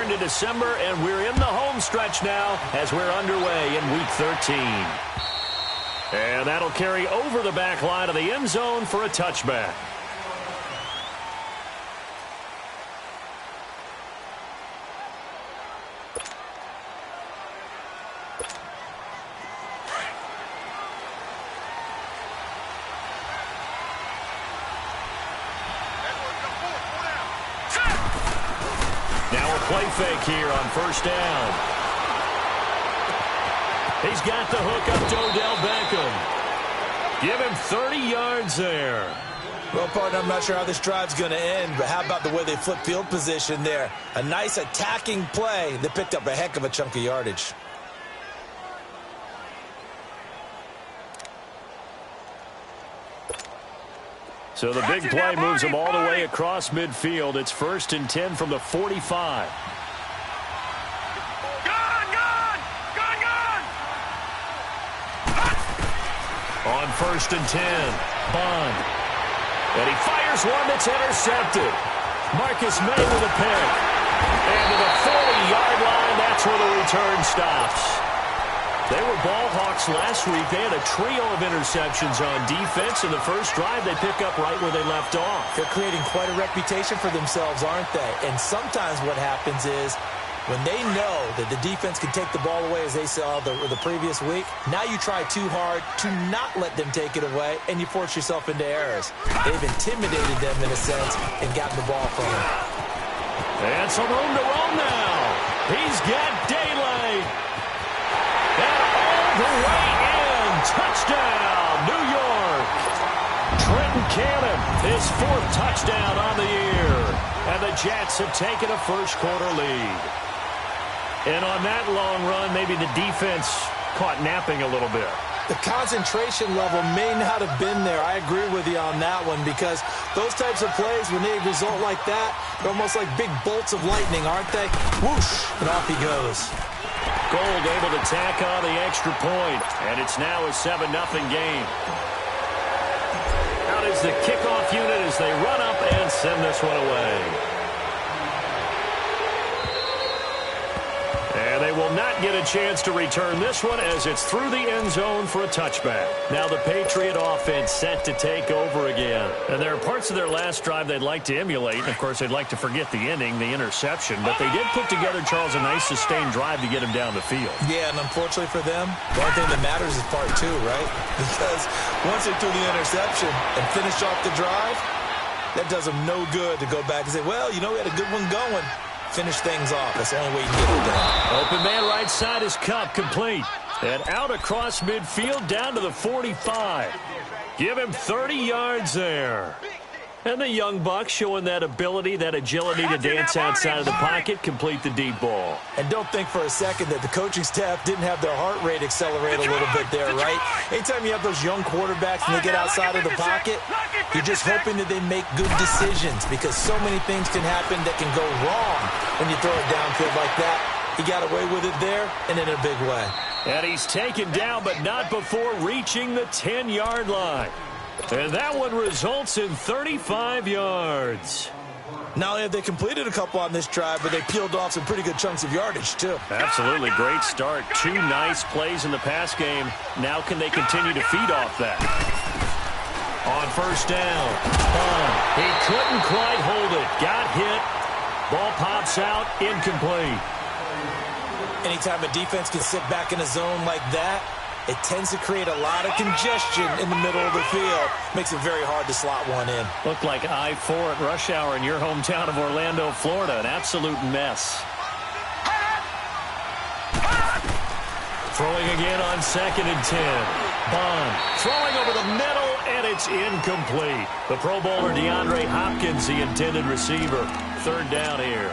Into December, and we're in the home stretch now as we're underway in Week 13. And that'll carry over the back line of the end zone for a touchback. Play fake here on first down. He's got the hook up to Odell Beckham. Give him 30 yards there. Well, partner, I'm not sure how this drive's going to end, but how about the way they flip field position there? A nice attacking play. They picked up a heck of a chunk of yardage. So the big play moves him all the way across midfield. It's 1st and 10 from the 45. On 1st and 10, Bond. And he fires one that's intercepted. Marcus May with a pick. And to the 40-yard line, that's where the return stops. They were ball hawks last week. They had a trio of interceptions on defense. In the first drive, they pick up right where they left off. They're creating quite a reputation for themselves, aren't they? And sometimes what happens is when they know that the defense can take the ball away, as they saw the previous week, now you try too hard to not let them take it away, and you force yourself into errors. They've intimidated them in a sense and gotten the ball from them. And some room to roam now. He's got daylight. And all the way in. Touchdown, New York. Trenton Cannon, his 4th touchdown on the year. And the Jets have taken a first-quarter lead. And on that long run, maybe the defense caught napping a little bit. The concentration level may not have been there. I agree with you on that one because those types of plays, when they result like that, they're almost like big bolts of lightning, aren't they? Whoosh, and off he goes. Gold able to tack on the extra point, and it's now a 7-0 game. Out is the kickoff unit as they run up and send this one away. And they will not get a chance to return this one as it's through the end zone for a touchback. Now the Patriot offense set to take over again. And there are parts of their last drive they'd like to emulate. And, of course, they'd like to forget the ending, the interception. But they did put together, Charles, a nice sustained drive to get him down the field. Yeah, and unfortunately for them, the only thing that matters is part 2, right? Because once they threw the interception and finished off the drive, that does them no good to go back and say, well, you know, we had a good one going. Finish things off. That's the only way you can get it done. Open man right side is Cup, complete. And out across midfield down to the 45. Give him 30 yards there. And the young buck showing that ability, that agility to dance outside of the pocket, complete the deep ball. And don't think for a second that the coaching staff didn't have their heart rate accelerate a little bit there, right? Anytime you have those young quarterbacks and they get outside of the pocket, you're just hoping that they make good decisions because so many things can happen that can go wrong when you throw it downfield like that. He got away with it there and in a big way. And he's taken down, but not before reaching the 10-yard line. And that one results in 35 yards. Not only have they completed a couple on this drive, but they peeled off some pretty good chunks of yardage, too. Absolutely. Great start. 2 nice plays in the pass game. Now can they continue to feed off that? On first down. He couldn't quite hold it. Got hit. Ball pops out. Incomplete. Anytime a defense can sit back in a zone like that, it tends to create a lot of congestion in the middle of the field. Makes it very hard to slot one in. Looked like I-4 at rush hour in your hometown of Orlando, Florida. An absolute mess. Throwing again on 2nd and 10. Bond throwing over the middle, and it's incomplete. The Pro Bowler DeAndre Hopkins, the intended receiver. 3rd down here.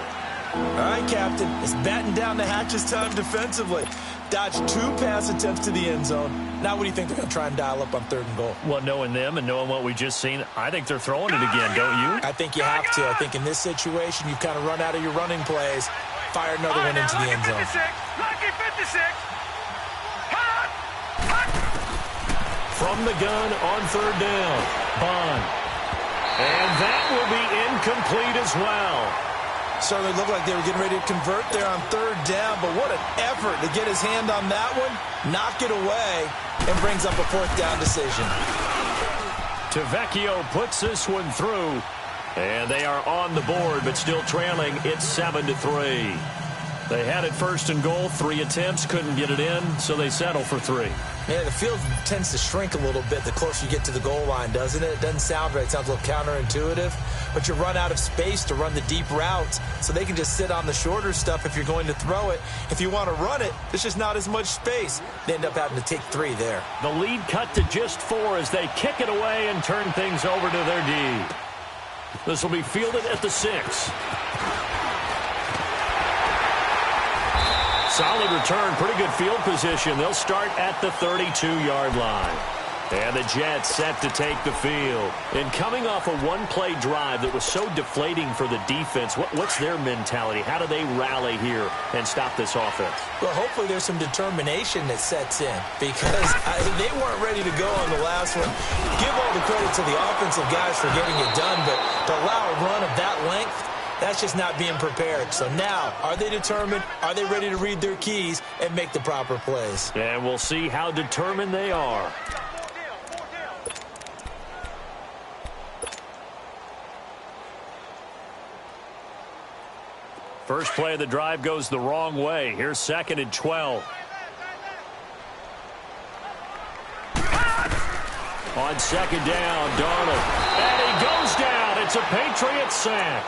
All right, Captain. It's batten down the hatches time defensively. Dodged 2 pass attempts to the end zone. Now what do you think they're going to try and dial up on 3rd and goal? Well, knowing them and knowing what we just seen, I think they're throwing it again, don't you? I think you have to. I think in this situation, you've kind of run out of your running plays. Fire another one into the end zone. Lucky 56. From the gun on 3rd down. Bond. And that will be incomplete as well. Certainly looked like they were getting ready to convert there on third down, but what an effort to get his hand on that one, knock it away, and brings up a fourth down decision. Tavecchio puts this one through, and they are on the board, but still trailing. It's 7-3. They had it first and goal, 3 attempts, couldn't get it in, so they settle for 3. Yeah, the field tends to shrink a little bit the closer you get to the goal line, doesn't it? It doesn't sound right. It sounds a little counterintuitive. But you run out of space to run the deep routes, so they can just sit on the shorter stuff if you're going to throw it. If you want to run it, there's just not as much space. They end up having to take 3 there. The lead cut to just 4 as they kick it away and turn things over to their D. This will be fielded at the 6. Solid return, pretty good field position. They'll start at the 32-yard line. And the Jets set to take the field. And coming off a one-play drive that was so deflating for the defense, what's their mentality? How do they rally here and stop this offense? Well, hopefully there's some determination that sets in because they weren't ready to go on the last one. Give all the credit to the offensive guys for getting it done, but to allow a run of that length, that's just not being prepared. So now, are they determined? Are they ready to read their keys and make the proper plays? And we'll see how determined they are. First play of the drive goes the wrong way. Here's 2nd and 12. On 2nd down, Darnold. And he goes down. It's a Patriots sack.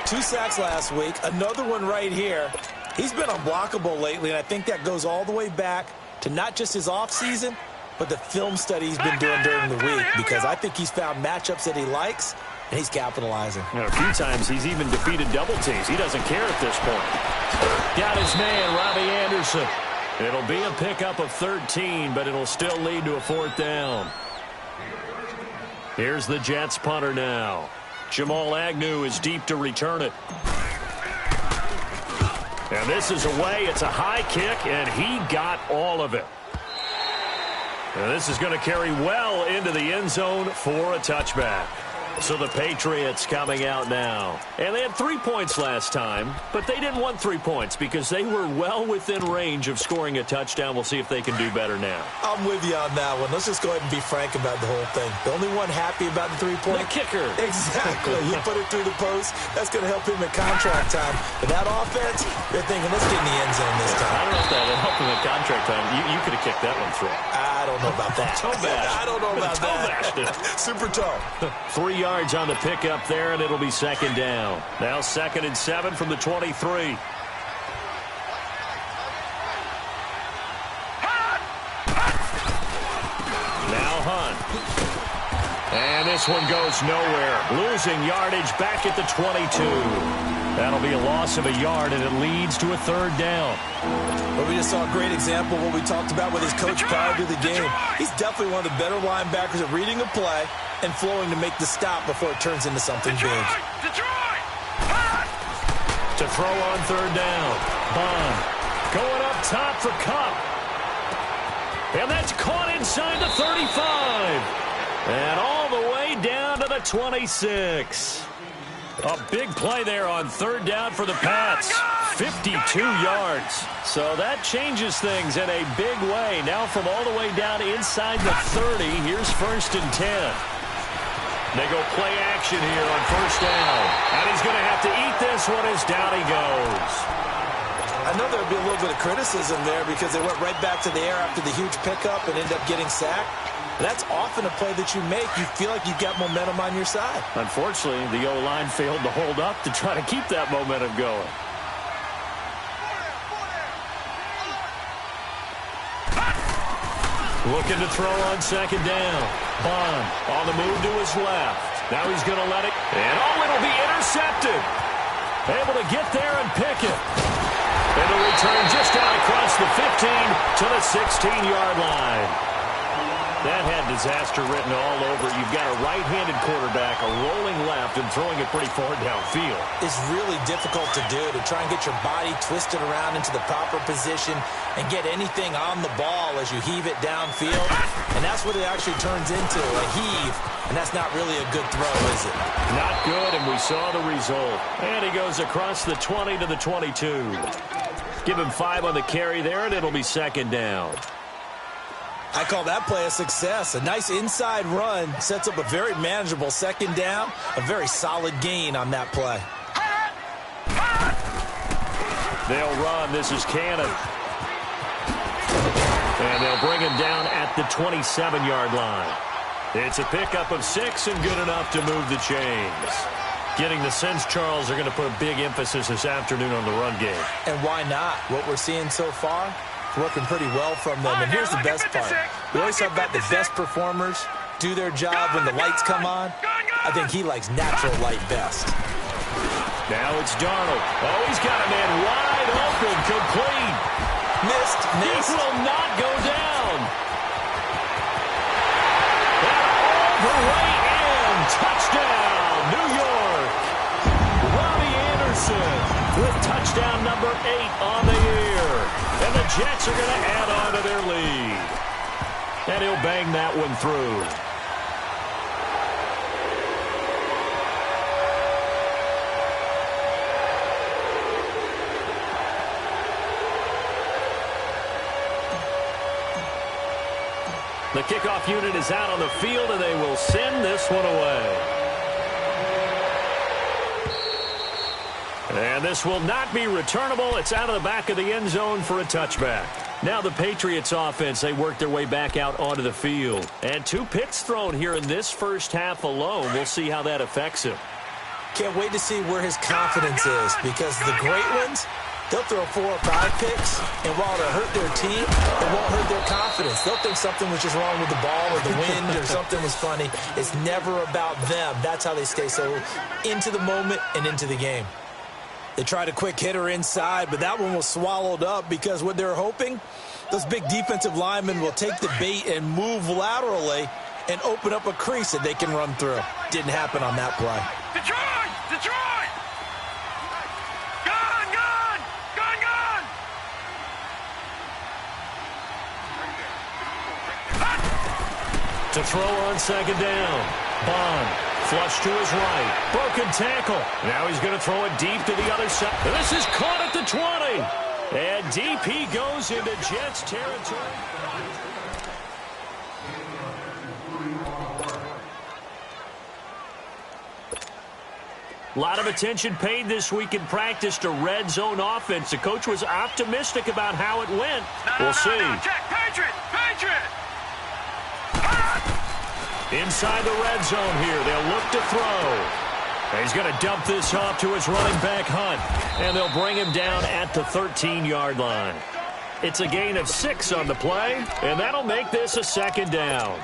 2 sacks last week. Another one right here. He's been unblockable lately, and I think that goes all the way back to not just his offseason, but the film study he's been doing during the week, because I think he's found matchups that he likes, and he's capitalizing. A few times he's even defeated double teams. He doesn't care at this point. Got his man, Robbie Anderson. It'll be a pickup of 13, but it'll still lead to a 4th down. Here's the Jets punter now. Jamal Agnew is deep to return it. And this is away. It's a high kick, and he got all of it. And this is going to carry well into the end zone for a touchback. So the Patriots coming out now. And they had 3 points last time, but they didn't want 3 points because they were well within range of scoring a touchdown. We'll see if they can do better now. I'm with you on that one. Let's just go ahead and be frank about the whole thing. The only one happy about the 3-point? The kicker. Exactly. You put it through the post. That's going to help him in contract time. But that offense, they're thinking, let's get in the end zone this time. I don't know if that would help him in contract time. You could have kicked that one through. I don't know about that. Toe bash. I don't know about that. Super toe. 3 yards on the pickup there, and it'll be 2nd down. Now 2nd and 7 from the 23. Now Hunt. And this one goes nowhere. Losing yardage back at the 22. That'll be a loss of a yard, and it leads to a 3rd down. But we just saw a great example of what we talked about with his coach prior to the game. He's definitely one of the better linebackers at reading a play and flowing to make the stop before it turns into something big. To throw on 3rd down. Bond going up top for Kupp. And that's caught inside the 35. And all the way down to the 26. A big play there on 3rd down for the Pats. 52 yards. So that changes things in a big way. Now from all the way down inside the 30, here's 1st and 10. They go play action here on 1st down. And he's going to have to eat this one as down he goes. I know there'll be a little bit of criticism there because they went right back to the air after the huge pickup and ended up getting sacked. That's often a play that you make. You feel like you've got momentum on your side. Unfortunately, the O-line failed to hold up to try to keep that momentum going. Looking to throw on 2nd down. Bond on the move to his left. Now he's going to let it. And it'll be intercepted. Able to get there and pick it. And a return just out across the 15 to the 16-yard line. That had disaster written all over it. You've got a right-handed quarterback, a rolling left, and throwing it pretty far downfield. It's really difficult to do, to try and get your body twisted around into the proper position and get anything on the ball as you heave it downfield. And that's what it actually turns into, a heave. And that's not really a good throw, is it? Not good, and we saw the result. And he goes across the 20 to the 22. Give him 5 on the carry there, and it'll be second down. I call that play a success. A nice inside run sets up a very manageable second down. A very solid gain on that play. They'll run. This is Cannon. And they'll bring him down at the 27-yard line. It's a pickup of 6 and good enough to move the chains. Getting the sense Charles are going to put a big emphasis this afternoon on the run game. And why not? What we're seeing so far, working pretty well from them. And here's the best part. We always talk about the best performers do their job when the lights come on. I think he likes natural light best. Now it's Darnold. Oh, he's got a man wide open, complete. Missed. He will not go down. And all the way in. Touchdown, New York. Robbie Anderson with touchdown number 8 on the year. And the Jets are going to add on to their lead. And he'll bang that one through. The kickoff unit is out on the field, and they will send this one away. And this will not be returnable. It's out of the back of the end zone for a touchback. Now the Patriots offense, they work their way back out onto the field. And 2 picks thrown here in this first half alone. We'll see how that affects him. Can't wait to see where his confidence is, because the great ones, they'll throw 4 or 5 picks, and while they'll hurt their team, it won't hurt their confidence. They'll think something was just wrong with the ball or the wind or something was funny. It's never about them. That's how they stay so into the moment and into the game. They tried a quick hitter inside, but that one was swallowed up because what they're hoping, those big defensive linemen will take the bait and move laterally and open up a crease that they can run through. Didn't happen on that play. Detroit! Detroit! Gone! Gone! Gone! Gone! To throw on second down. Bond. Flush to his right. Broken tackle. Now he's going to throw it deep to the other side. This is caught at the 20. And deep he goes into Jets territory. A lot of attention paid this week in practice to red zone offense. The coach was optimistic about how it went. We'll see. Check. Patriot! Patriot! Inside the red zone here. They'll look to throw. He's going to dump this off to his running back, Hunt. And they'll bring him down at the 13-yard line. It's a gain of 6 on the play, and that'll make this a second down.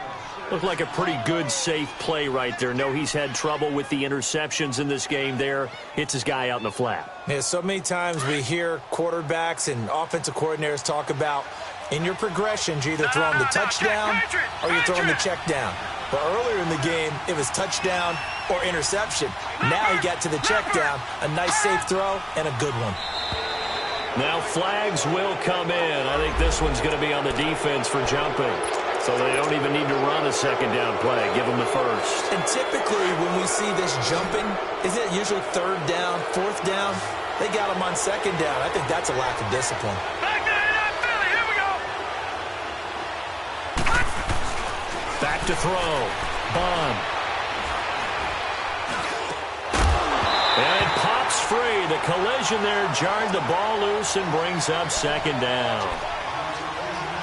Looked like a pretty good, safe play right there. No, he's had trouble with the interceptions in this game there. Hits his guy out in the flat. Yeah, so many times we hear quarterbacks and offensive coordinators talk about in your progressions, you're either throwing the touchdown or you're throwing the check down. But earlier in the game, it was touchdown or interception. Now he got to the check down, a nice safe throw, and a good one. Now flags will come in. I think this one's going to be on the defense for jumping. So they don't even need to run a second down play. Give them the first. And typically when we see this jumping, isn't it usually 3rd down, 4th down? They got him on 2nd down. I think that's a lack of discipline. Back there, Philly. Here we go. Back to throw. Bond. And it pops free. The collision there jarred the ball loose and brings up second down.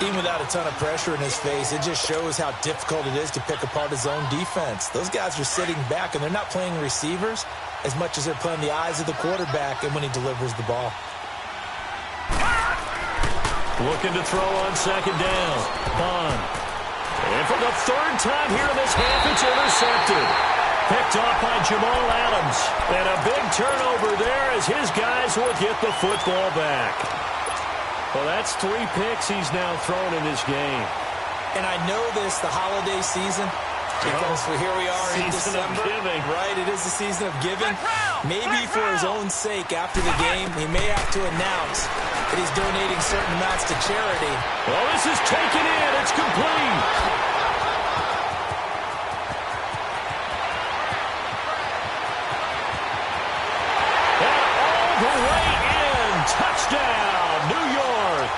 Even without a ton of pressure in his face, it just shows how difficult it is to pick apart his own defense. Those guys are sitting back, and they're not playing receivers as much as they're playing the eyes of the quarterback and when he delivers the ball. Looking to throw on second down. Bond. And for the 3rd time here in this half, it's intercepted. Picked off by Jamal Adams. And a big turnover there as his guys will get the football back. Well, that's 3 picks he's now thrown in this game. And I know this, the holiday season, because here we are in December, right? It is the season of giving. Maybe for his own sake, after the game, he may have to announce that he's donating certain amounts to charity. Well, this is taken in. It's complete. And all the way in. Touchdown, New York.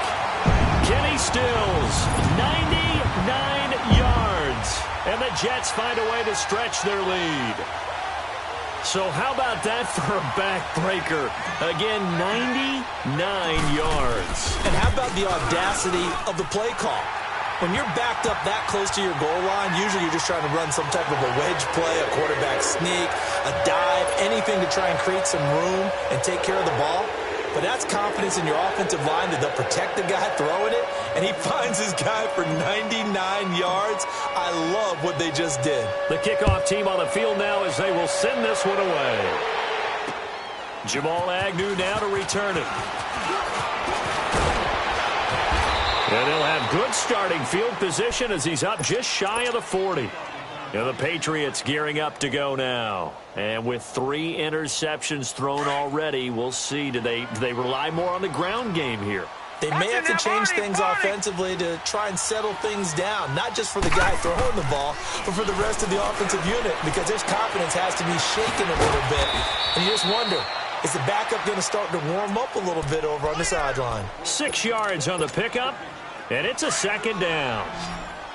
Kenny Stills, 99 yards. And the Jets find a way to stretch their lead. So how about that for a backbreaker? Again, 99 yards. And how about the audacity of the play call? When you're backed up that close to your goal line, usually you're just trying to run some type of a wedge play, a quarterback sneak, a dive, anything to try and create some room and take care of the ball. But that's confidence in your offensive line that they'll protect the guy throwing it, and he finds his guy for 99 yards. I love what they just did. The kickoff team on the field now as they will send this one away. Jamal Agnew now to return it. And he'll have good starting field position as he's up just shy of the 40. And the Patriots gearing up to go now. And with 3 interceptions thrown already, we'll see. Do they rely more on the ground game here? They may have to change things offensively to try and settle things down, not just for the guy throwing the ball, but for the rest of the offensive unit, because their confidence has to be shaken a little bit. And you just wonder, is the backup going to start to warm up a little bit over on the sideline? 6 yards on the pickup, and it's a second down.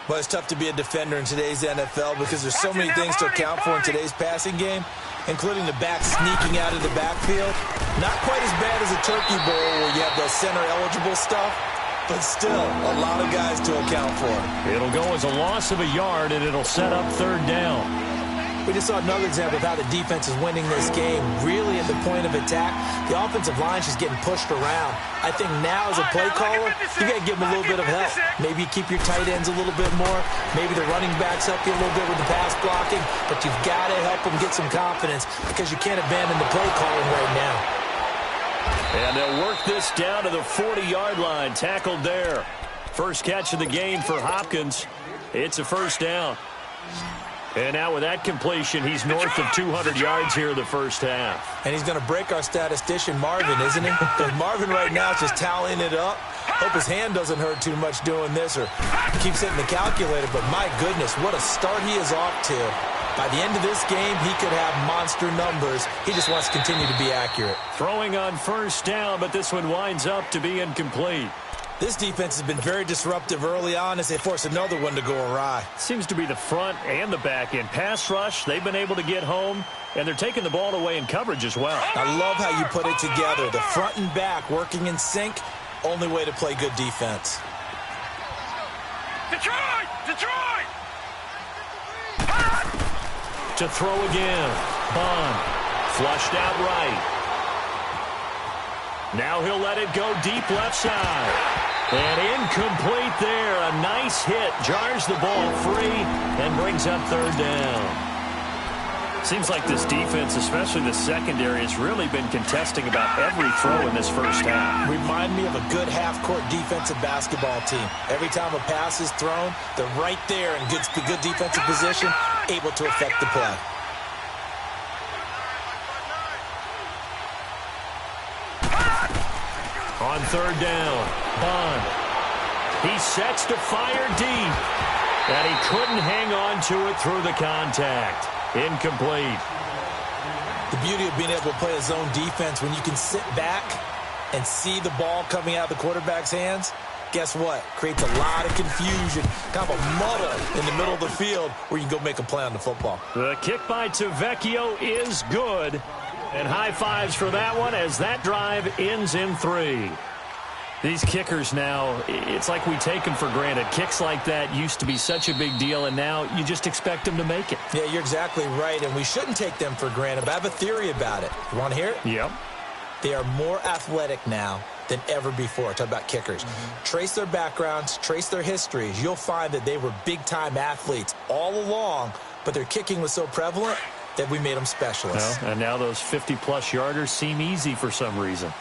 Well, it's tough to be a defender in today's NFL because there's so many things to account for in today's passing game, including the back sneaking out of the backfield. Not quite as bad as a turkey bowl where you have the center-eligible stuff, but still a lot of guys to account for. It'll go as a loss of a yard, and it'll set up third down. We just saw another example of how the defense is winning this game. Really at the point of attack, the offensive line is just getting pushed around. I think now as a play caller, you got to give them a little bit of help. Maybe keep your tight ends a little bit more. Maybe the running backs help you a little bit with the pass blocking. But you've got to help them get some confidence because you can't abandon the play calling right now. And they'll work this down to the 40-yard line. Tackled there. First catch of the game for Hopkins. It's a first down. And now with that completion, he's north of 200 yards here in the first half. And he's going to break our statistician, Marvin, isn't he? Because Marvin right now is just tallying it up. Hope his hand doesn't hurt too much doing this or keeps hitting the calculator. But my goodness, what a start he is off to. By the end of this game, he could have monster numbers. He just wants to continue to be accurate. Throwing on first down, but this one winds up to be incomplete. This defense has been very disruptive early on as they force another one to go awry. Seems to be the front and the back end. Pass rush, they've been able to get home, and they're taking the ball away in coverage as well. I love how you put it together. The front and back working in sync, only way to play good defense. Detroit! Detroit! To throw again. Bond. Flushed out right. Now he'll let it go deep left side. And incomplete there. A nice hit. Jars the ball free and brings up third down. Seems like this defense, especially the secondary, has really been contesting about every throw in this first half. Remind me of a good half-court defensive basketball team. Every time a pass is thrown, they're right there in good defensive position, able to affect the play. On third down, Bond. He sets to fire deep. And he couldn't hang on to it through the contact. Incomplete. The beauty of being able to play a zone defense when you can sit back and see the ball coming out of the quarterback's hands, guess what? Creates a lot of confusion, kind of a muddle in the middle of the field where you can go make a play on the football. The kick by Tavecchio is good. And high fives for that one as that drive ends in 3. These kickers now, it's like we take them for granted. Kicks like that used to be such a big deal, and now you just expect them to make it. Yeah, you're exactly right, and we shouldn't take them for granted, but I have a theory about it. You want to hear it? Yep. They are more athletic now than ever before. Talk about kickers. Trace their backgrounds, trace their histories. You'll find that they were big-time athletes all along, but their kicking was so prevalent that we made them specialists. Well, and now those 50-plus yarders seem easy for some reason.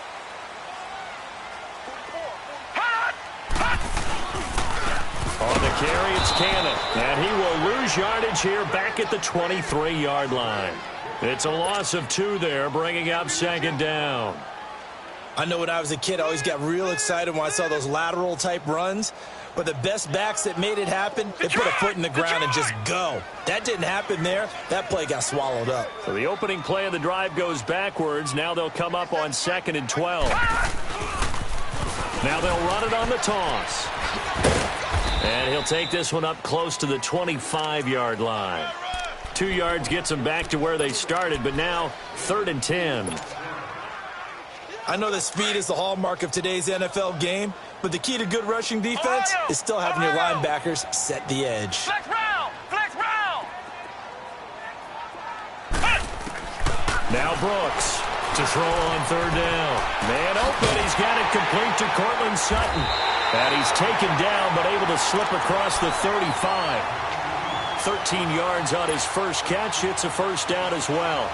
On the carry, it's Cannon. And he will lose yardage here back at the 23-yard line. It's a loss of 2 there, bringing up second down. I know when I was a kid, I always got real excited when I saw those lateral-type runs. But the best backs that made it happen, they put a foot in the ground and just go. That didn't happen there. That play got swallowed up. So the opening play of the drive goes backwards. Now they'll come up on 2nd and 12. Now they'll run it on the toss. And he'll take this one up close to the 25-yard line. 2 yards gets them back to where they started, but now 3rd and 10. I know that speed is the hallmark of today's NFL game, but the key to good rushing defense is still having your linebackers set the edge. Flex round! Flex round! Now Brooks to throw on 3rd down. Man open, he's got it complete to Cortland Sutton. And he's taken down, but able to slip across the 35. 13 yards on his first catch. It's a first down as well.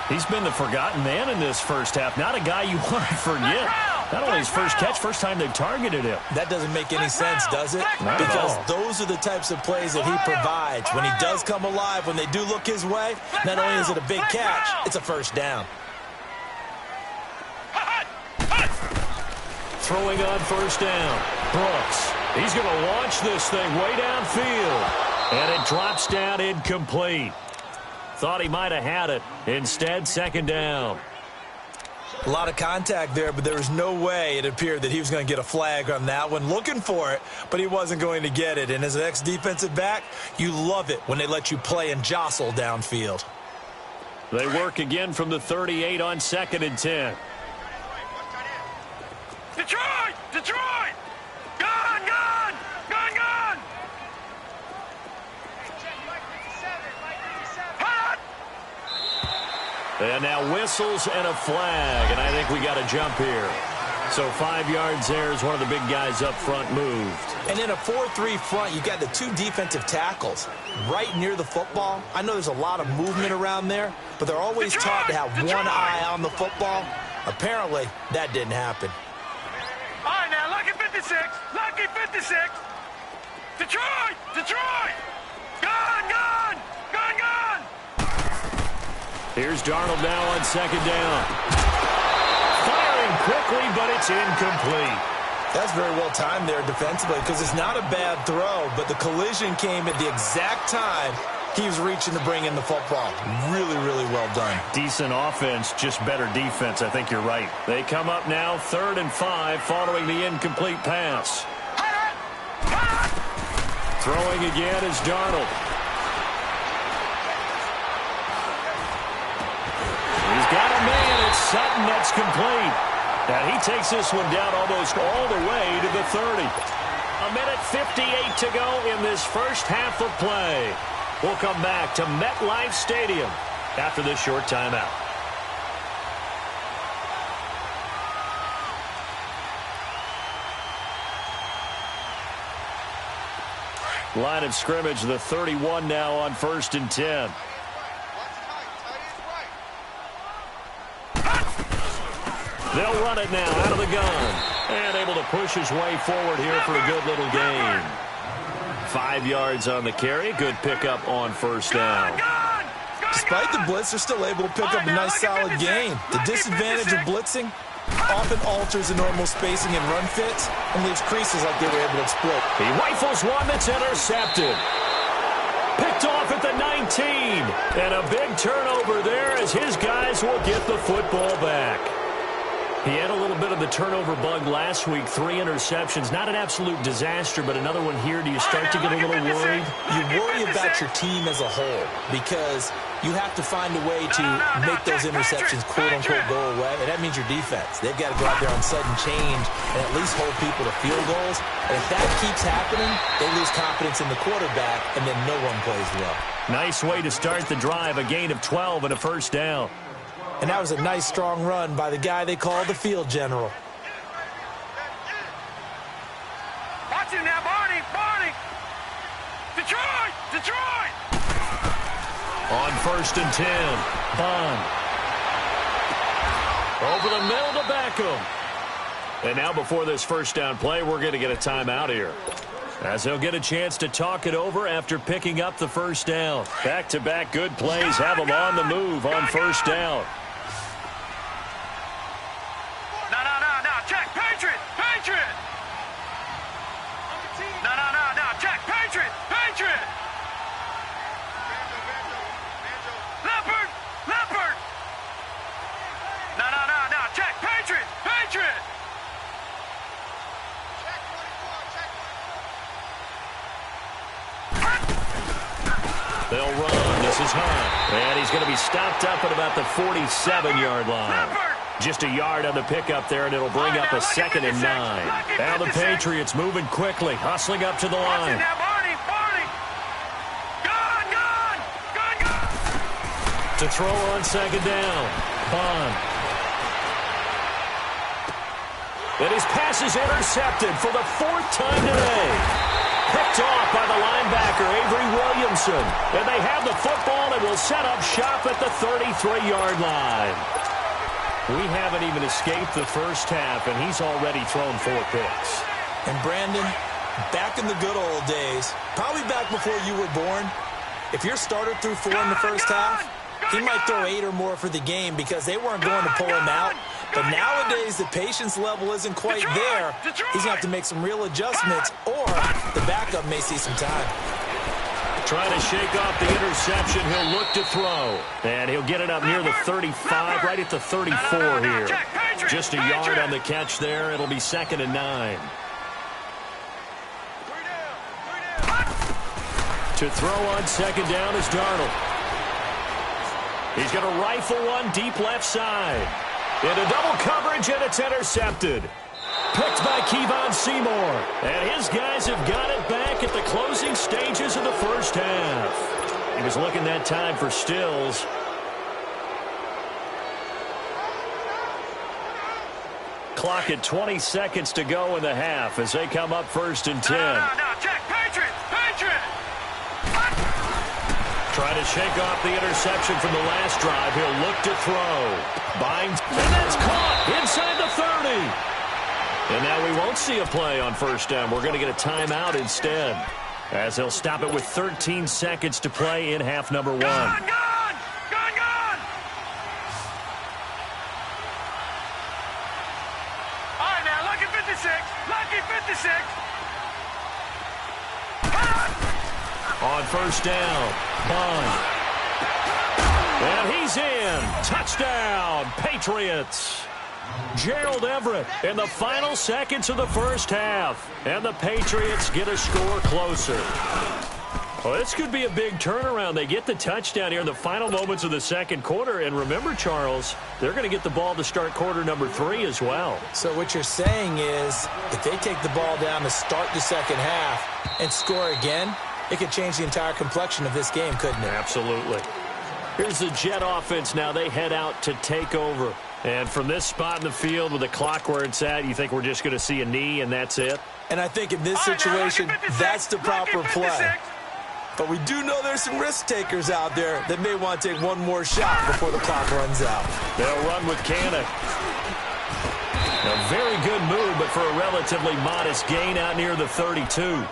He's been the forgotten man in this first half. Not a guy you want to forget. Not only his first catch, first time they've targeted him. That doesn't make any sense, does it? Not because at all. those are the types of plays that he provides. When he does come alive, when they do look his way, not only is it a big catch, it's a first down. Throwing on first down. Brooks. He's going to launch this thing way downfield. And it drops down incomplete. Thought he might have had it. Instead, second down. A lot of contact there, but there was no way it appeared that he was going to get a flag on that one. Looking for it, but he wasn't going to get it. And as an ex-defensive back, you love it when they let you play and jostle downfield. They work again from the 38 on 2nd and 10. Detroit! Detroit! Gone! Gone! Gone! Gone! Hot! And now whistles and a flag, and I think we got a jump here. So 5 yards there as one of the big guys up front moved. And in a 4-3 front, you've got the 2 defensive tackles right near the football. I know there's a lot of movement around there, but they're always taught to have one eye on the football. Apparently, that didn't happen. All right, now, lucky 56. Lucky 56. Detroit! Detroit! Gone! Gone! Gone! Gone! Here's Darnold now on 2nd down. Firing quickly, but it's incomplete. That's very well timed there defensively because it's not a bad throw, but the collision came at the exact time he was reaching to bring in the football. Really, really well done. Decent offense, just better defense. I think you're right. They come up now 3rd and 5 following the incomplete pass. Throwing again is Darnold. He's got a man. It's Sutton that's complete. And he takes this one down almost all the way to the 30. 1:58 to go in this first half of play. We'll come back to MetLife Stadium after this short timeout. Line of scrimmage, the 31 now on 1st and 10. They'll run it now out of the gun. And able to push his way forward here for a good little gain. 5 yards on the carry. Good pickup on first down. Despite the blitz, they're still able to pick up a nice solid gain. The disadvantage of blitzing often alters the normal spacing and run fits and leaves creases like they were able to exploit. He rifles one that's intercepted. Picked off at the 19. And a big turnover there as his guys will get the football back. He had a little bit of the turnover bug last week. 3 interceptions. Not an absolute disaster, but another one here. Do you start to get a little worried? You worry about your team as a whole because you have to find a way to make those interceptions quote-unquote go away, and that means your defense. They've got to go out there on sudden change and at least hold people to field goals. And if that keeps happening, they lose confidence in the quarterback, and then no one plays well. Nice way to start the drive. A gain of 12 and a first down. And that was a nice, strong run by the guy they call the field general. Watch him now, Barney! Barney! Detroit! Detroit! On 1st and 10, Bond. Over the middle to Beckham. And now before this first down play, we're going to get a timeout here. As he'll get a chance to talk it over after picking up the first down. Back-to-back good plays have him on the move on first down. No. Check. Patriot. No. Check. Patriot. Leopard. No. Check. Patriot. They'll run. This is Hunt. And he's going to be stopped up at about the 47-yard line. Just a yard on the pickup there, and it'll bring up a 2nd and 9. Now the Patriots moving quickly, hustling up to the line. To throw on second down. Bond. And his pass is intercepted for the 4th time today. Picked off by the linebacker, Avery Williamson. And they have the football and will set up shop at the 33-yard line. We haven't even escaped the first half, and he's already thrown 4 picks. And Brandon, back in the good old days, probably back before you were born, if your starter threw 4 in the first half, he might throw 8 or more for the game because they weren't going to pull him out. But nowadays, the patience level isn't quite there. He's going to have to make some real adjustments, or the backup may see some time. Trying to shake off the interception. He'll look to throw. And he'll get it up near the 35, right at the 34 here. Just a yard on the catch there. It'll be 2nd and 9. To throw on second down is Darnold. He's going to rifle one deep left side. Into double coverage, and it's intercepted. Picked by Kevon Seymour. And his guys have got it back at the closing stages of the first half. He was looking that time for Stills. Clock at 20 seconds to go in the half as they come up 1st and 10. No. Check. Patriot. Trying to shake off the interception from the last drive. He'll look to throw. Binds, and that's caught inside the 30. And now we won't see a play on first down. We're going to get a timeout instead, as they'll stop it with 13 seconds to play in half number 1. Gone! All right, now, lucky 56. On first down, Bond. And he's in. Touchdown, Patriots. Gerald Everett in the final seconds of the first half. And the Patriots get a score closer. Well, this could be a big turnaround. They get the touchdown here in the final moments of the second quarter. And remember, Charles, they're going to get the ball to start quarter number 3 as well. So what you're saying is if they take the ball down to start the second half and score again, it could change the entire complexion of this game, couldn't it? Absolutely. Here's the Jet offense now. They head out to take over. And from this spot in the field with the clock where it's at, you think we're just going to see a knee and that's it? And I think in this situation, that's the proper play. But we do know there's some risk takers out there that may want to take one more shot before the clock runs out. They'll run with Cannon. A very good move, but for a relatively modest gain out near the 32.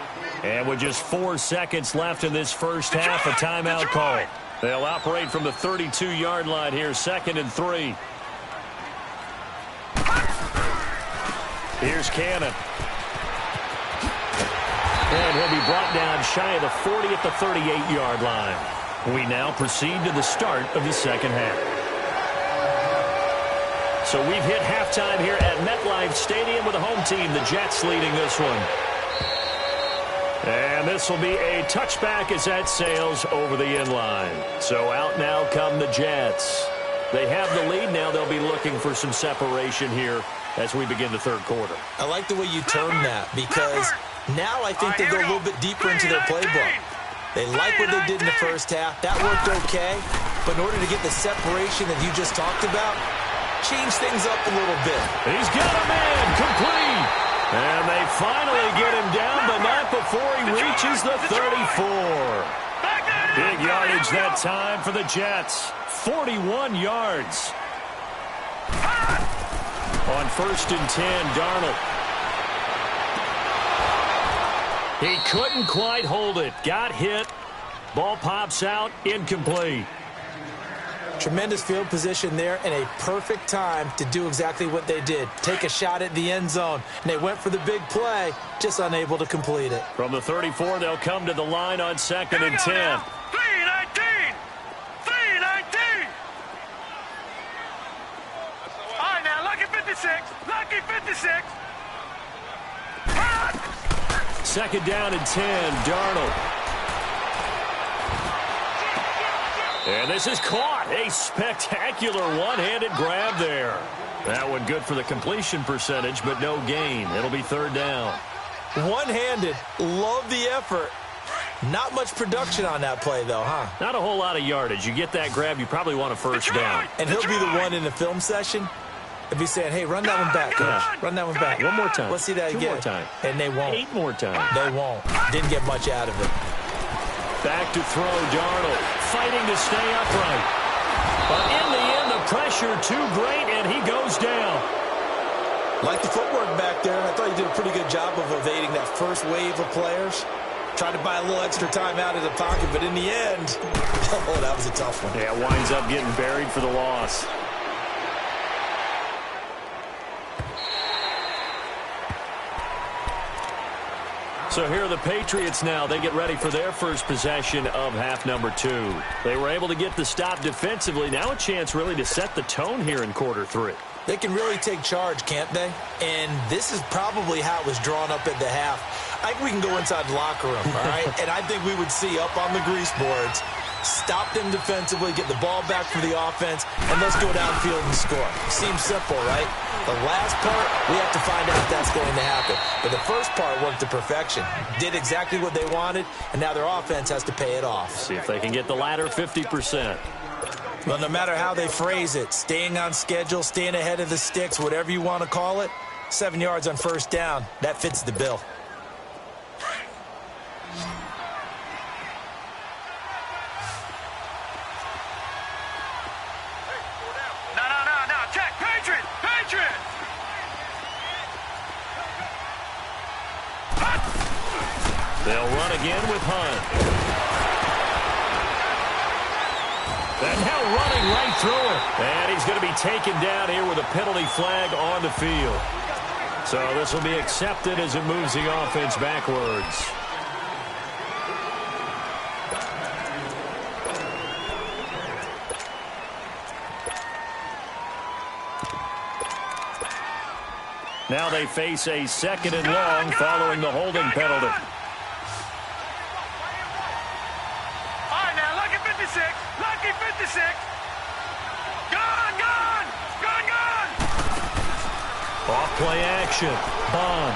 And with just 4 seconds left in this first half, a timeout call. They'll operate from the 32-yard line here, 2nd and 3. Here's Cannon. And he'll be brought down shy of the 40 at the 38-yard line. We now proceed to the start of the second half. So we've hit halftime here at MetLife Stadium with the home team, the Jets, leading this one. And this will be a touchback as that sails over the inline. So out now come the Jets. They have the lead now. They'll be looking for some separation here as we begin the third quarter. I like the way you term that because now I think they go a little bit deeper into their playbook. They like what they did in the first half. That worked okay. But in order to get the separation that you just talked about, change things up a little bit. He's got a man complete. And they finally get him down, but not before he reaches the 34. Big yardage that time for the Jets. 41 yards. On 1st and 10, Darnold. He couldn't quite hold it. Got hit. Ball pops out. Incomplete. Tremendous field position there and a perfect time to do exactly what they did. Take a shot at the end zone. And they went for the big play, just unable to complete it. From the 34, they'll come to the line on 2nd and 10. 3-19. 3-19. All right, now, lucky 56. Lucky 56. 2nd down and 10. Darnold. And this is caught. A spectacular one-handed grab there. That one good for the completion percentage, but no gain. It'll be 3rd down. One-handed. Love the effort. Not much production on that play, though, huh? Not a whole lot of yardage. You get that grab, you probably want a 1st down. And he'll be the one in the film session. He'll be saying, hey, run that one back, coach. Run that one back. One more time. Let's see that again. 2 more time. And they won't. 8 more times. They won't. Didn't get much out of it. Back to throw, Darnold, fighting to stay upright. But in the end, the pressure too great, and he goes down. Like the footwork back there, I thought he did a pretty good job of evading that first wave of players. Tried to buy a little extra time out of the pocket, but in the end, oh, that was a tough one. Yeah, winds up getting buried for the loss. So here are the Patriots now. They get ready for their first possession of half number 2. They were able to get the stop defensively. Now a chance really to set the tone here in quarter 3. They can really take charge, can't they? And this is probably how it was drawn up at the half. I think we can go inside the locker room, all right? And I think we would see up on the grease boards, stop them defensively, get the ball back for the offense, and let's go downfield and score. Seems simple, right? The last part, we have to find out if that's going to happen. But the first part worked to perfection. Did exactly what they wanted, and now their offense has to pay it off. See if they can get the latter 50%. Well, no matter how they phrase it, staying on schedule, staying ahead of the sticks, whatever you want to call it, 7 yards on 1st down, that fits the bill. They'll run again with Hunt. And now running right through it. And he's going to be taken down here with a penalty flag on the field. So this will be accepted as it moves the offense backwards. Now they face a 2nd and long following the holding penalty. All right, now, lucky 56. Lucky 56. Gone, gone. Gone, gone. Off play action. Bond.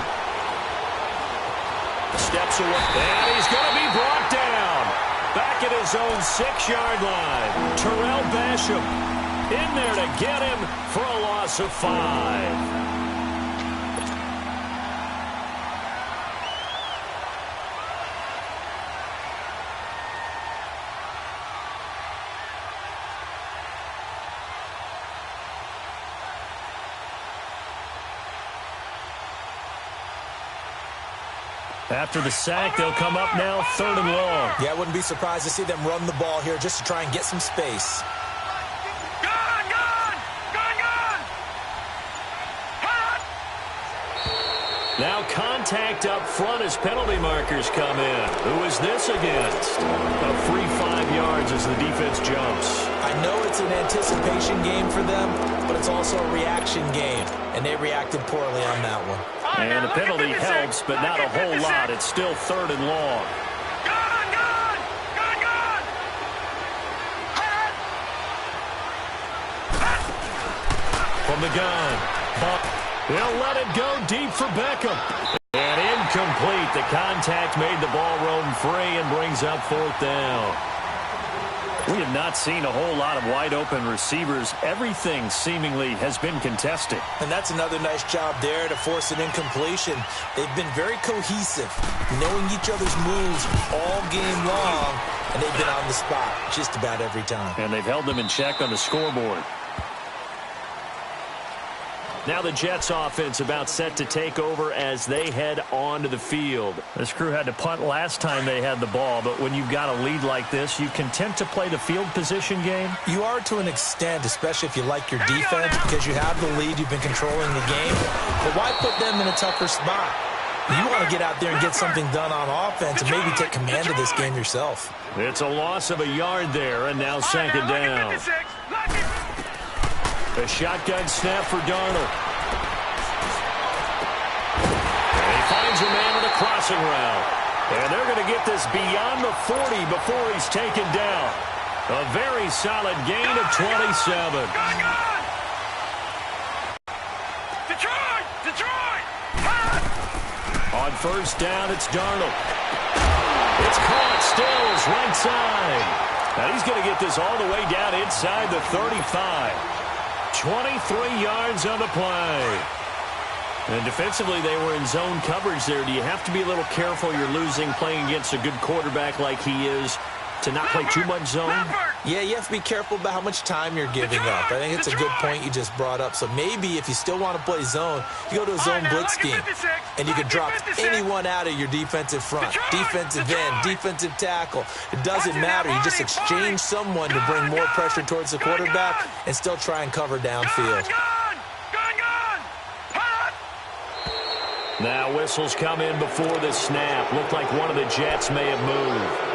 Steps away. And he's going to be brought down. Back at his own 6-yard line. Terrell Basham in there to get him for a loss of 5. After the sack, they'll come up now 3rd and long. Yeah, I wouldn't be surprised to see them run the ball here just to try and get some space. Gone, gone. Gone, gone. Now contact up front as penalty markers come in. Who is this against? A free 5 yards as the defense jumps. I know it's an anticipation game for them, but it's also a reaction game, and they reacted poorly on that one. And the penalty helps, but not a whole lot. It's still 3rd and long. Gone, gone. Gone, gone. From the gun. They'll let it go deep for Beckham. And incomplete. The contact made the ball roam free and brings up 4th down. We have not seen a whole lot of wide-open receivers. Everything seemingly has been contested. And that's another nice job there to force an incompletion. They've been very cohesive, knowing each other's moves all game long, and they've been on the spot just about every time. And they've held them in check on the scoreboard. Now the Jets offense about set to take over as they head onto the field. This crew had to punt last time they had the ball, but when you've got a lead like this, you content to play the field position game? You are to an extent, especially if you like your defense, because you have the lead, you've been controlling the game. But why put them in a tougher spot? You want to get out there and get something done on offense and maybe take command of this game yourself. It's a loss of a yard there, and now second down. A shotgun snap for Darnold. And he finds a man with a crossing route. And they're going to get this beyond the 40 before he's taken down. A very solid gain of 27. Detroit! On first down, it's Darnold. It's caught still as right side. Now he's going to get this all the way down inside the 35. 23 yards on the play. And defensively, they were in zone coverage there. Do you have to be a little careful? You're losing playing against a good quarterback like he is to not play too much zone? Yeah, you have to be careful about how much time you're giving up. I think it's a good point you just brought up. So maybe if you still want to play zone, you go to a zone blitz scheme. And you can drop anyone out of your defensive front. Defensive end, defensive tackle. It doesn't matter. You just exchange someone to bring more pressure towards the quarterback and still try and cover downfield. Now whistles come in before the snap. Looked like one of the Jets may have moved.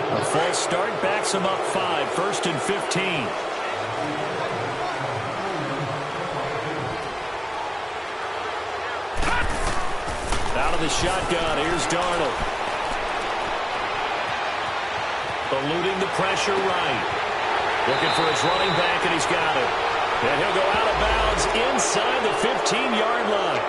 A false start backs him up 5, 1st and 15. Out of the shotgun, here's Darnold. Eluding the pressure right. Looking for his running back, and he's got it. And he'll go out of bounds inside the 15-yard line.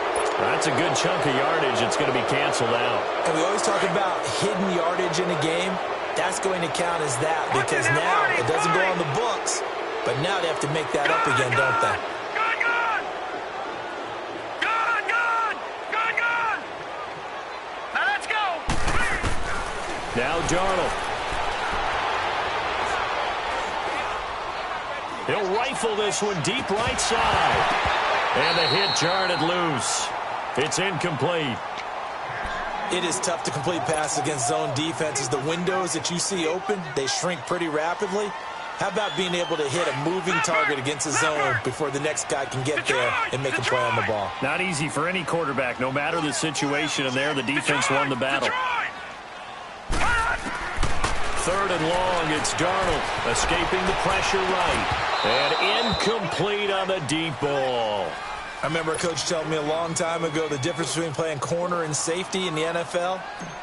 That's a good chunk of yardage. It's going to be canceled out. And we always talk about hidden yardage in a game. That's going to count as that because now it doesn't go on the books, but now they have to make that up again, don't they? Now let's go. Now Darnold. He'll rifle this one deep right side. And the hit jarred it loose. It's incomplete. It is tough to complete passes against zone defenses. The windows that you see open, they shrink pretty rapidly. How about being able to hit a moving target against a zone before the next guy can get there and make a play on the ball? Not easy for any quarterback, no matter the situation, and there the defense won the battle. 3rd and long, it's Darnold escaping the pressure right. And incomplete on the deep ball. I remember a coach telling me a long time ago the difference between playing corner and safety in the NFL.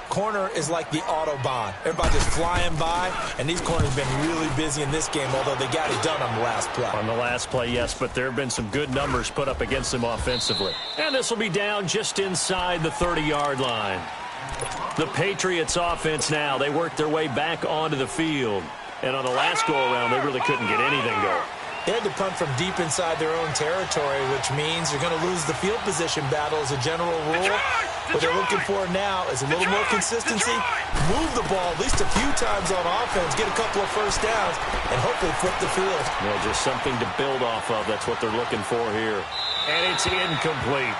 Corner is like the Autobahn. Everybody just flying by, and these corners have been really busy in this game, although they got it done on the last play. On the last play, yes, but there have been some good numbers put up against them offensively. And this will be down just inside the 30-yard line. The Patriots offense now, they work their way back onto the field. And on the last go-around, they really couldn't get anything going. They had to punt from deep inside their own territory, which means you're going to lose the field position battle as a general rule. What they're looking for now is a little more consistency, move the ball at least a few times on offense, get a couple of first downs, and hopefully flip the field. Well, just something to build off of. That's what they're looking for here. And it's incomplete.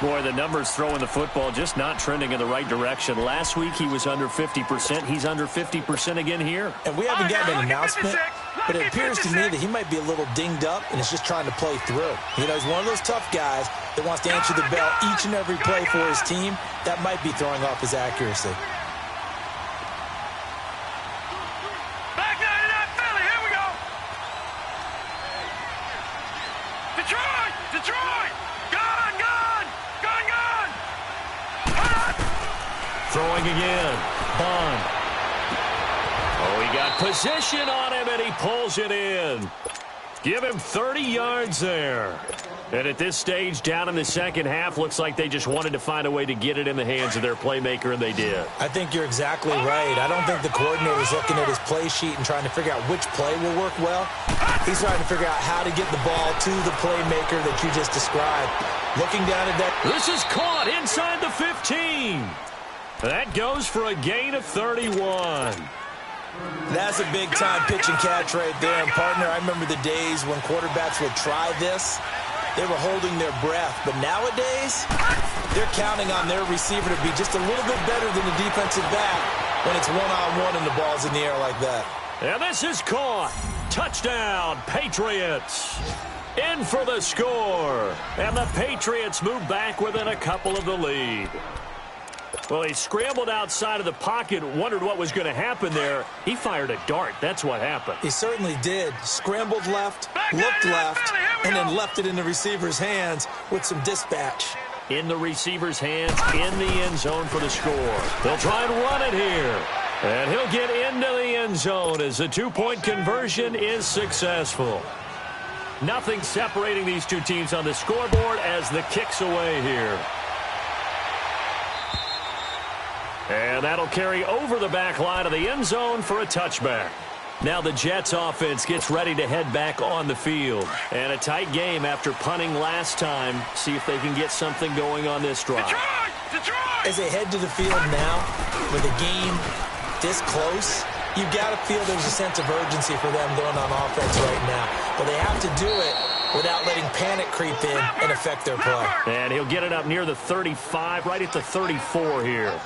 Boy, the numbers throwing the football just not trending in the right direction. Last week he was under 50%. He's under 50% again here. And we haven't gotten an announcement, but it appears to me that he might be a little dinged up and is just trying to play through. You know, he's one of those tough guys that wants to answer the bell each and every play for his team. That might be throwing off his accuracy. Back down to that Philly. Here we go. Detroit. Gone. Throwing again. Bond. Oh, he got position on him, and he pulls it in. Give him 30 yards there. And at this stage, down in the second half, looks like they just wanted to find a way to get it in the hands of their playmaker, and they did. I think you're exactly right. I don't think the coordinator's looking at his play sheet and trying to figure out which play will work well. He's trying to figure out how to get the ball to the playmaker that you just described. Looking down at that. This is caught inside the 15. That goes for a gain of 31. That's a big-time pitch and catch right there. And, partner, I remember the days when quarterbacks would try this. They were holding their breath. But nowadays, they're counting on their receiver to be just a little bit better than the defensive back when it's one-on-one and the ball's in the air like that. And this is caught. Touchdown, Patriots. In for the score. And the Patriots move back within a couple of the lead. Well, he scrambled outside of the pocket, wondered what was going to happen there. He fired a dart. That's what happened. He certainly did. Scrambled left, looked left, and then left it in the receiver's hands with some dispatch. In the receiver's hands, in the end zone for the score. They'll try and run it here. And he'll get into the end zone as the two-point conversion is successful. Nothing separating these two teams on the scoreboard as the kick's away here. And that'll carry over the back line of the end zone for a touchback. Now the Jets offense gets ready to head back on the field. And a tight game after punting last time. See if they can get something going on this drive. Detroit! As they head to the field now, with a game this close, you've got to feel there's a sense of urgency for them going on offense right now. But they have to do it without letting panic creep in and affect their play. And he'll get it up near the 35, right at the 34 here.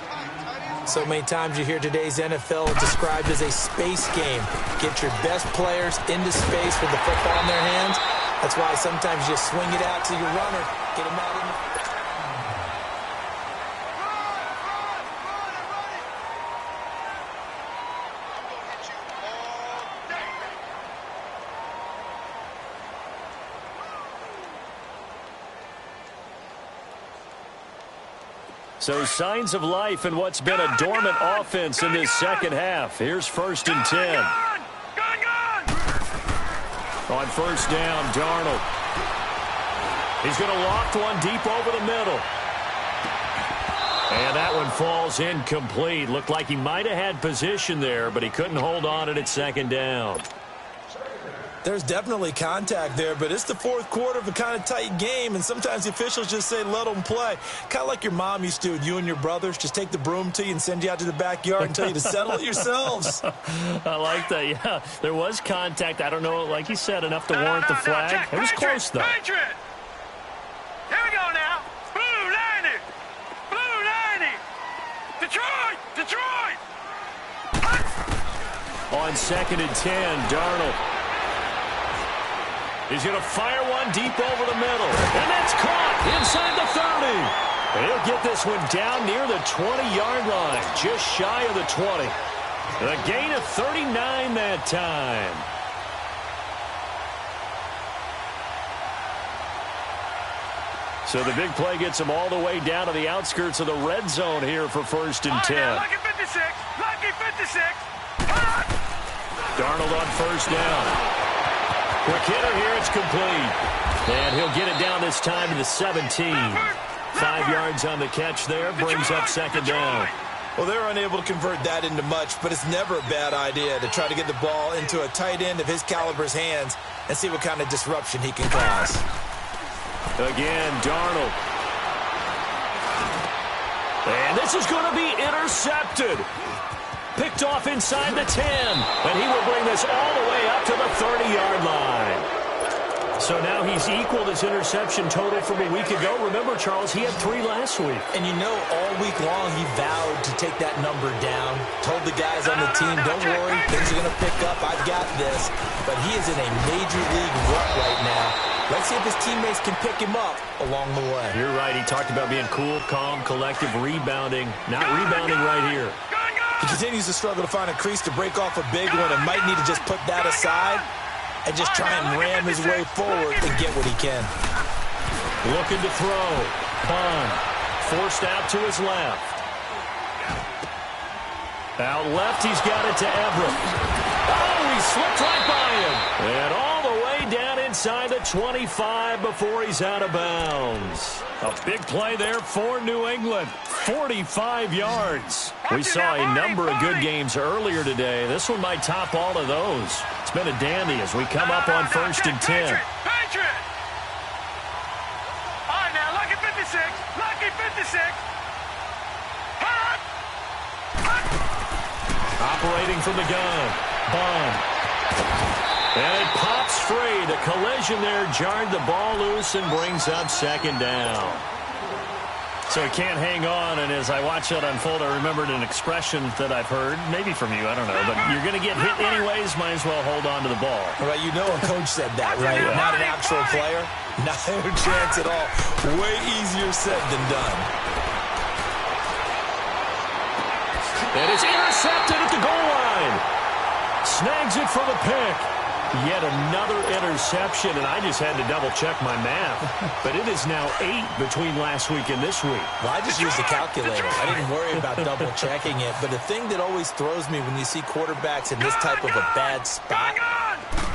So many times you hear today's NFL described as a space game. Get your best players into space with the football in their hands. That's why sometimes you swing it out to your runner, get him out in the... So signs of life in what's been a dormant offense in this second half. Here's 1st and 10. On first down, Darnold. He's going to loft one deep over the middle. And that one falls incomplete. Looked like he might have had position there, but he couldn't hold on to it at 2nd down. There's definitely contact there, but it's the 4th quarter of a kind of tight game, and sometimes the officials just say, let them play. Kind of like your mom used to with you and your brothers. Just take the broom to you and send you out to the backyard and tell you to settle it yourselves. I like that, yeah. There was contact. I don't know, like you said, enough to warrant the flag. Jack, it was close, though. Patriot. Here we go now. Blue 90. Blue 90. Detroit. Detroit. On 2nd and 10, Darnold. He's going to fire one deep over the middle. And that's caught inside the 30. And he'll get this one down near the 20-yard line, just shy of the 20. And a gain of 39 that time. So the big play gets him all the way down to the outskirts of the red zone here for 1st and 10. Lucky 56. Lucky 56. Darnold on 1st down. Quick hitter here, it's complete. And he'll get it down this time to the 17. 5 yards on the catch there, brings up 2nd down. Well, they're unable to convert that into much, but it's never a bad idea to try to get the ball into a tight end of his caliber's hands and see what kind of disruption he can cause. Again, Darnold. And this is going to be intercepted. Picked off inside the 10. And he will bring this all the way up to the 30-yard line. So now he's equaled his interception total from a week ago. Remember, Charles, he had 3 last week. And you know, all week long he vowed to take that number down. Told the guys on the team, don't worry, things are going to pick up. I've got this. But he is in a major league rut right now. Let's see if his teammates can pick him up along the way. You're right. He talked about being cool, calm, collective, rebounding. Not rebounding right here. He continues to struggle to find a crease to break off a big one and might need to just put that aside and just try and ram his way forward and get what he can. Looking to throw. Pond. Forced out to his left. Out left, he's got it to Everett. Oh, he slipped right by him. And all the way down inside the 25 before he's out of bounds. A big play there for New England. 45 yards. We saw a number of good games earlier today. This one might top all of those. It's been a dandy as we come up on 1st and 10. Patriot! All right, now, lucky 56. Lucky 56. Operating from the gun. Bond. And it pops free. The collision there jarred the ball loose and brings up second down. So he can't hang on, and as I watch that unfold, I remembered an expression that I've heard, maybe from you, I don't know, but you're going to get hit anyways, might as well hold on to the ball. Right, you know a coach said that, right? Yeah. Not an actual player. Not a chance at all. Way easier said than done. And it's intercepted at the goal line. Snags it for the pick. Yet another interception, and I just had to double-check my math. But it is now 8 between last week and this week. Well, I just used a calculator. I didn't worry about double-checking it. But the thing that always throws me when you see quarterbacks in this type of a bad spot,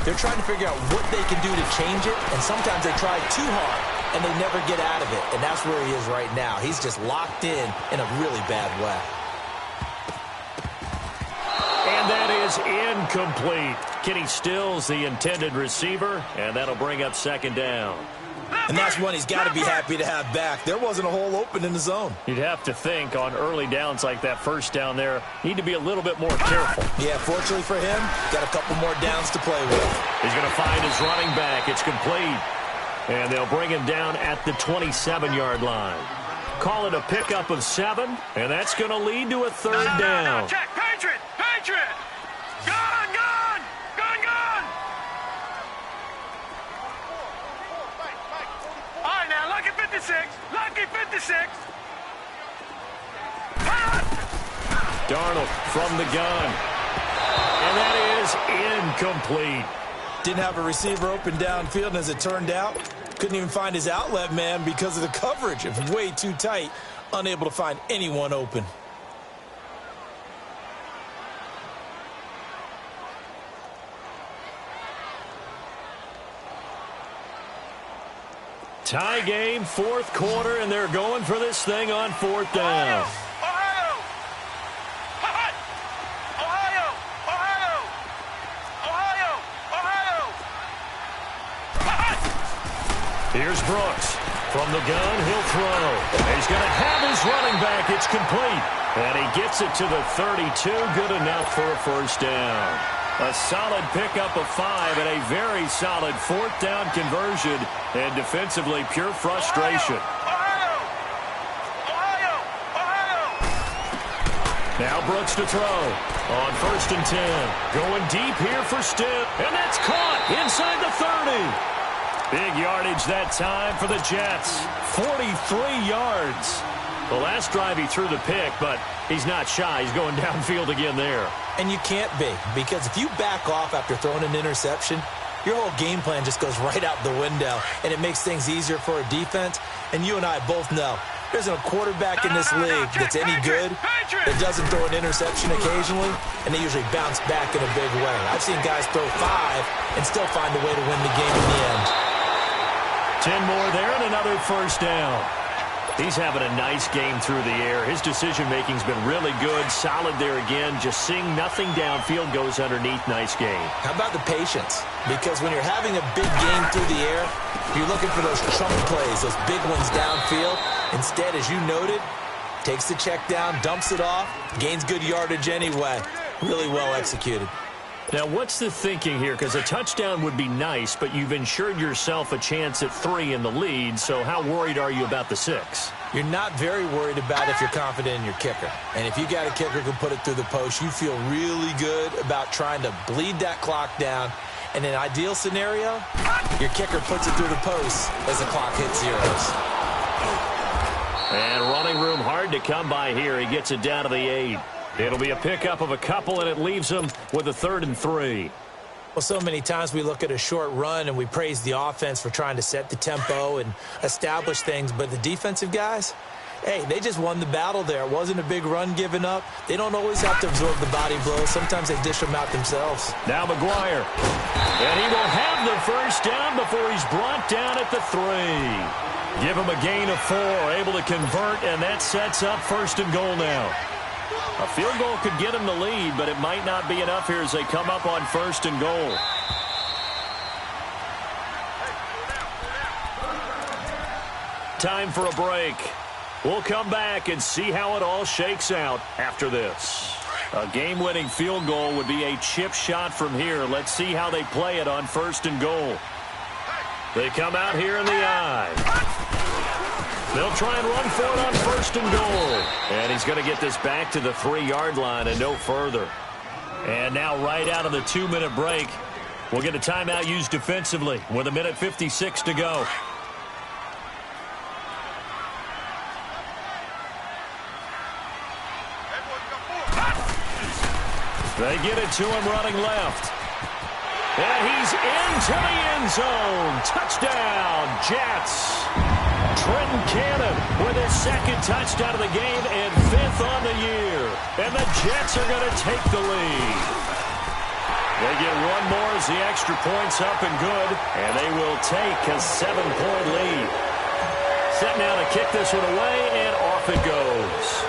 they're trying to figure out what they can do to change it, and sometimes they try too hard, and they never get out of it. And that's where he is right now. He's just locked in a really bad way. And that is incomplete. Kenny Stills, the intended receiver, and that'll bring up second down. And that's one he's got to be happy to have back. There wasn't a hole open in the zone. You'd have to think on early downs like that first down there, need to be a little bit more careful. Yeah, fortunately for him, got a couple more downs to play with. He's going to find his running back. It's complete. And they'll bring him down at the 27-yard line. Call it a pickup of 7, and that's going to lead to a third down. No, check. Patriot! Patriot! Gone! Gone! Gone! Gone! All right, now, lucky 56. Lucky 56. Darnold from the gun. And that is incomplete. Didn't have a receiver open downfield, and as it turned out, couldn't even find his outlet man because of the coverage. It was way too tight, unable to find anyone open. Tie game, fourth quarter, and they're going for this thing on fourth down. Ohio! Ohio! Ohio! Ohio! Ohio! Here's Brooks. From the gun, he'll throw. He's going to have his running back. It's complete. And he gets it to the 32. Good enough for a first down. A solid pickup of 5 and a very solid fourth down conversion. And defensively, pure frustration. Ohio! Ohio! Ohio! Now Brooks to throw. On first and 10. Going deep here for Stitt. And that's caught inside the 30. Big yardage that time for the Jets. 43 yards. The last drive he threw the pick, but he's not shy. He's going downfield again there. And you can't be, because if you back off after throwing an interception, your whole game plan just goes right out the window, and it makes things easier for a defense. And you and I both know there isn't a quarterback in this league that's any good that doesn't throw an interception occasionally, and they usually bounce back in a big way. I've seen guys throw 5 and still find a way to win the game in the end. 10 more there and another first down. He's having a nice game through the air. His decision-making's been really good. Solid there again. Just seeing nothing downfield goes underneath. Nice game. How about the patience? Because when you're having a big game through the air, you're looking for those chunk plays, those big ones downfield. Instead, as you noted, takes the check down, dumps it off, gains good yardage anyway. Really well executed. Now, what's the thinking here? Because a touchdown would be nice, but you've ensured yourself a chance at 3 in the lead, so how worried are you about the 6? You're not very worried about if you're confident in your kicker. And if you got a kicker who can put it through the post, you feel really good about trying to bleed that clock down. In an ideal scenario, your kicker puts it through the post as the clock hits zeros. And running room hard to come by here. He gets it down to the 8. It'll be a pickup of a couple, and it leaves him with a 3rd and 3. Well, so many times we look at a short run and we praise the offense for trying to set the tempo and establish things, but the defensive guys, hey, they just won the battle there. It wasn't a big run given up. They don't always have to absorb the body blows. Sometimes they dish them out themselves. Now McGuire. And he will have the first down before he's brought down at the 3. Give him a gain of 4, able to convert, and that sets up 1st and goal now. A field goal could get him the lead, but it might not be enough here as they come up on 1st and goal. Time for a break. We'll come back and see how it all shakes out after this. A game-winning field goal would be a chip shot from here. Let's see how they play it on 1st and goal. They come out here in the I. They'll try and run for it on 1st and goal. And he's going to get this back to the 3-yard line and no further. And now right out of the 2-minute break, we'll get a timeout used defensively with 1:56 to go. They get it to him running left. And he's into the end zone. Touchdown, Jets. Trenton Cannon with his 2nd touchdown of the game and 5th on the year. And the Jets are going to take the lead. They get one more as the extra point's up and good. And they will take a 7-point lead. Set now to kick this one away, and off it goes.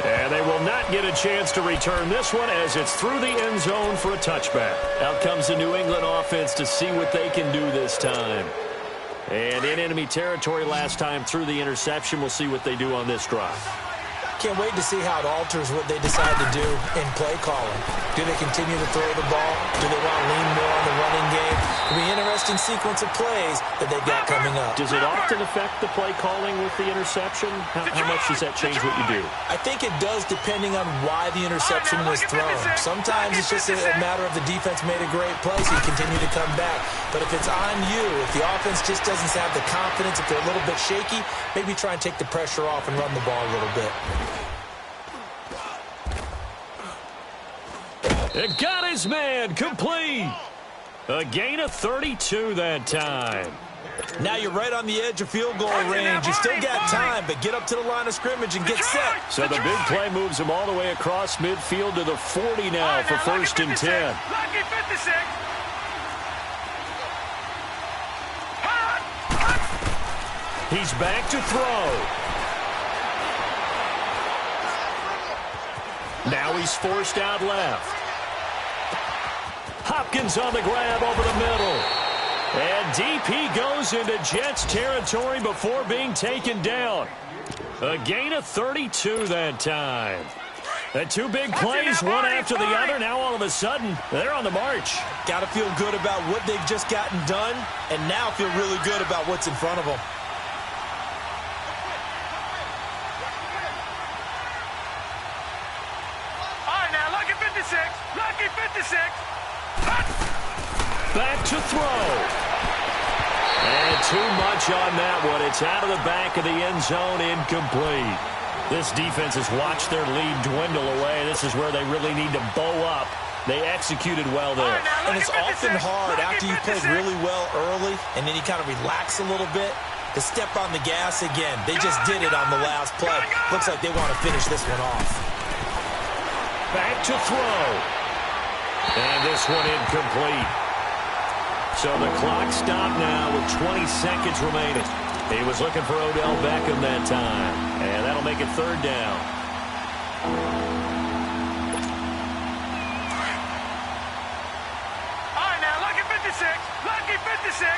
And they will not get a chance to return this one as it's through the end zone for a touchback. Out comes the New England offense to see what they can do this time. And in enemy territory last time through the interception. We'll see what they do on this drive. Can't wait to see how it alters what they decide to do in play calling. Do they continue to throw the ball? Do they want to lean more on the running game? It'll be an interesting sequence of plays that they've got coming up. Does it often affect the play calling with the interception? How much does that change what you do? I think it does depending on why the interception was thrown. Sometimes it's just a matter of the defense made a great play, so you continue to come back. But if it's on you, if the offense just doesn't have the confidence, if they're a little bit shaky, maybe try and take the pressure off and run the ball a little bit. It got his man complete. A gain of 32 that time. Now you're right on the edge of field goal range. You still got time, but get up to the line of scrimmage and get set. So the big play moves him all the way across midfield to the 40 now for 1st and 10. Lucky 56. He's back to throw. Now he's forced out left. Hopkins on the grab over the middle. And deep he goes into Jets territory before being taken down. A gain of 32 that time. The 2 big plays, one after the other. Now all of a sudden, they're on the march. Got to feel good about what they've just gotten done, and now feel really good about what's in front of them. All right, now, lucky 56. Lucky 56. Back to throw. And too much on that one. It's out of the back of the end zone, incomplete. This defense has watched their lead dwindle away. This is where they really need to bow up. They executed well there. And it's often hard after you played really well early and then you kind of relax a little bit to step on the gas again. They just did it on the last play. Looks like they want to finish this one off. Back to throw. And this one incomplete. So the clock stopped now with 20 seconds remaining. He was looking for Odell Beckham that time. And that'll make it 3rd down. All right, now, lucky 56. Lucky 56.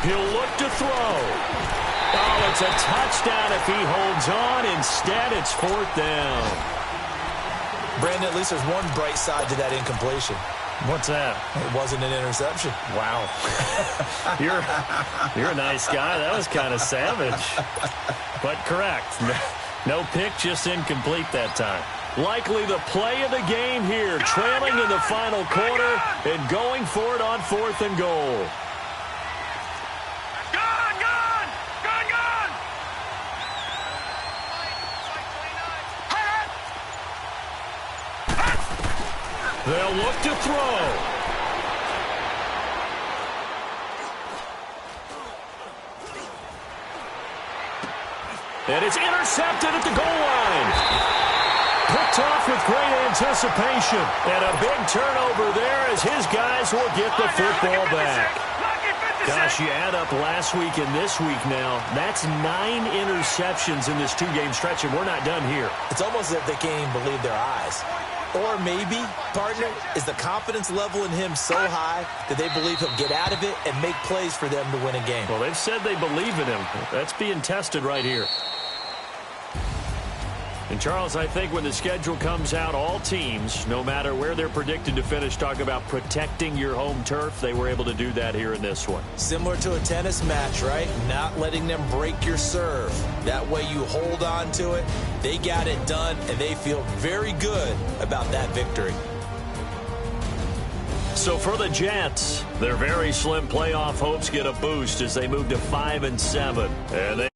He'll look to throw. Oh, it's a touchdown if he holds on. Instead, it's 4th down. Brandon, at least there's one bright side to that incompletion. What's that? It wasn't an interception. Wow. You're a nice guy. That was kind of savage. But correct. No pick, just incomplete that time. Likely the play of the game here. Trailing in the final quarter and going for it on 4th and goal. They'll look to throw. And it's intercepted at the goal line. Picked off with great anticipation. And a big turnover there as his guys will get the football back. Gosh, you add up last week and this week now. That's 9 interceptions in this 2-game stretch, and we're not done here. It's almost as if they can't even believe their eyes. Or maybe, partner, is the confidence level in him so high that they believe he'll get out of it and make plays for them to win a game. Well, they've said they believe in him. That's being tested right here. And, Charles, I think when the schedule comes out, all teams, no matter where they're predicted to finish, talk about protecting your home turf. They were able to do that here in this one. Similar to a tennis match, right? Not letting them break your serve. That way you hold on to it. They got it done, and they feel very good about that victory. So for the Jets, their very slim playoff hopes get a boost as they move to 5-7. And they